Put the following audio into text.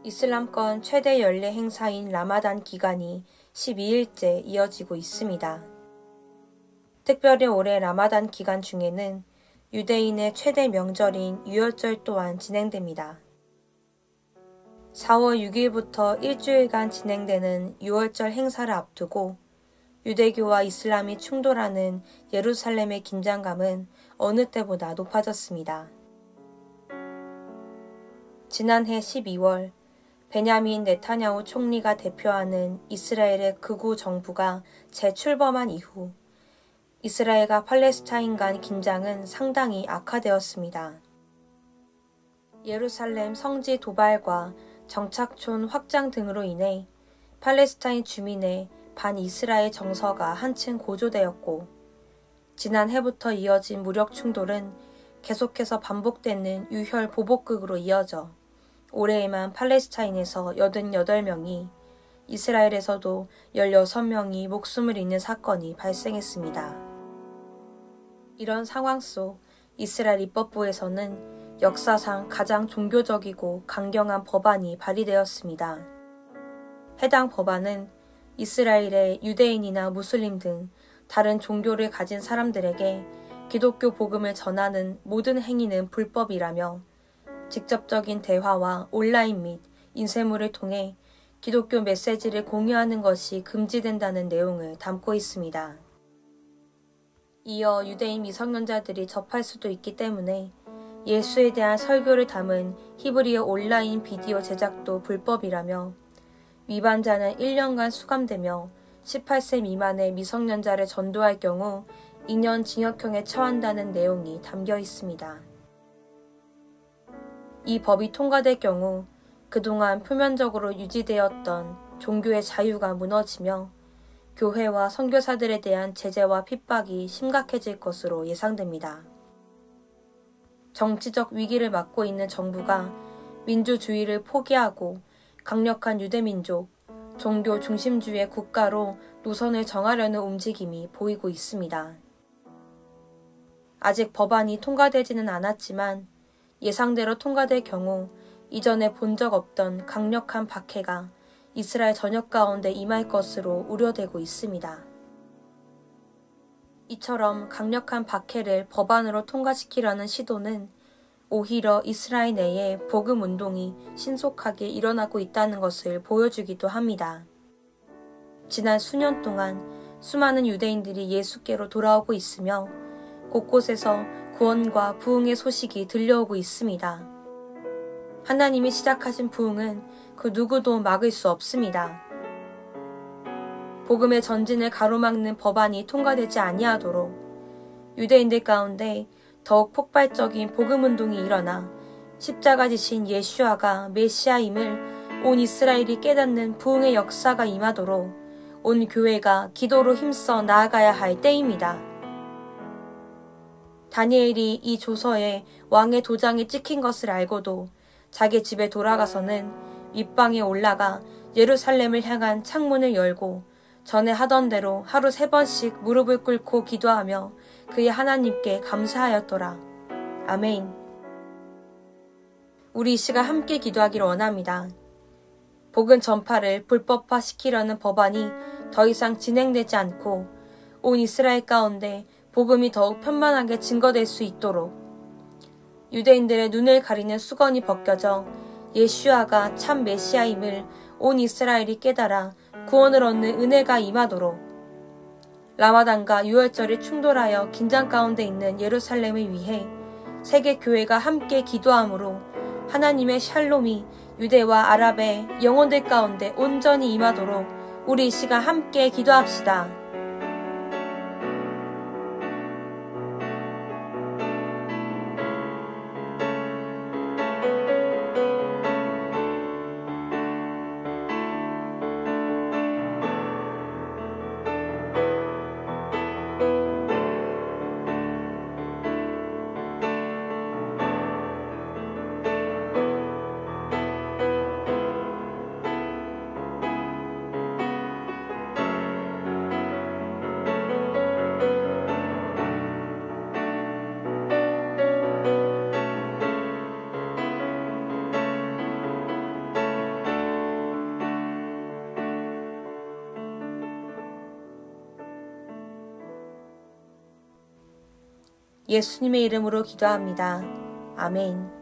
이슬람권 최대 연례 행사인 라마단 기간이 12일째 이어지고 있습니다. 특별히 올해 라마단 기간 중에는 유대인의 최대 명절인 유월절 또한 진행됩니다. 4월 6일부터 일주일간 진행되는 유월절 행사를 앞두고 유대교와 이슬람이 충돌하는 예루살렘의 긴장감은 어느 때보다 높아졌습니다. 지난해 12월 베냐민 네타냐후 총리가 대표하는 이스라엘의 극우 정부가 재출범한 이후 이스라엘과 팔레스타인 간 긴장은 상당히 악화되었습니다. 예루살렘 성지 도발과 정착촌 확장 등으로 인해 팔레스타인 주민의 반이스라엘 정서가 한층 고조되었고 지난해부터 이어진 무력 충돌은 계속해서 반복되는 유혈 보복극으로 이어져 올해에만 팔레스타인에서 88명이 이스라엘에서도 16명이 목숨을 잃는 사건이 발생했습니다. 이런 상황 속 이스라엘 입법부에서는 역사상 가장 종교적이고 강경한 법안이 발의되었습니다. 해당 법안은 이스라엘의 유대인이나 무슬림 등 다른 종교를 가진 사람들에게 기독교 복음을 전하는 모든 행위는 불법이라며 직접적인 대화와 온라인 및 인쇄물을 통해 기독교 메시지를 공유하는 것이 금지된다는 내용을 담고 있습니다. 이어 유대인 미성년자들이 접할 수도 있기 때문에 예수에 대한 설교를 담은 히브리어 온라인 비디오 제작도 불법이라며 위반자는 1년간 수감되며 18세 미만의 미성년자를 전도할 경우 2년 징역형에 처한다는 내용이 담겨 있습니다. 이 법이 통과될 경우 그동안 표면적으로 유지되었던 종교의 자유가 무너지며 교회와 선교사들에 대한 제재와 핍박이 심각해질 것으로 예상됩니다. 정치적 위기를 맞고 있는 정부가 민주주의를 포기하고 강력한 유대민족, 종교 중심주의 국가로 노선을 정하려는 움직임이 보이고 있습니다. 아직 법안이 통과되지는 않았지만 예상대로 통과될 경우 이전에 본 적 없던 강력한 박해가 이스라엘 전역 가운데 임할 것으로 우려되고 있습니다. 이처럼 강력한 박해를 법안으로 통과시키려는 시도는 오히려 이스라엘 내에 복음 운동이 신속하게 일어나고 있다는 것을 보여주기도 합니다. 지난 수년 동안 수많은 유대인들이 예수께로 돌아오고 있으며 곳곳에서 구원과 부흥의 소식이 들려오고 있습니다. 하나님이 시작하신 부흥은 그 누구도 막을 수 없습니다. 복음의 전진을 가로막는 법안이 통과되지 아니하도록 유대인들 가운데 더욱 폭발적인 복음 운동이 일어나 십자가 지신 예수아가 메시아임을 온 이스라엘이 깨닫는 부흥의 역사가 임하도록 온 교회가 기도로 힘써 나아가야 할 때입니다. 다니엘이 이 조서에 왕의 도장이 찍힌 것을 알고도 자기 집에 돌아가서는 윗방에 올라가 예루살렘을 향한 창문을 열고 전에 하던 대로 하루 3번씩 무릎을 꿇고 기도하며 그의 하나님께 감사하였더라. 아멘. 우리 이 시간 함께 기도하기를 원합니다. 복음 전파를 불법화시키려는 법안이 더 이상 진행되지 않고 온 이스라엘 가운데 복음이 더욱 편만하게 증거될 수 있도록 유대인들의 눈을 가리는 수건이 벗겨져 예수아가 참 메시아임을 온 이스라엘이 깨달아 구원을 얻는 은혜가 임하도록 라마단과 유월절이 충돌하여 긴장 가운데 있는 예루살렘을 위해 세계 교회가 함께 기도함으로 하나님의 샬롬이 유대와 아랍의 영혼들 가운데 온전히 임하도록 우리 이 시간 함께 기도합시다. 예수님의 이름으로 기도합니다. 아멘.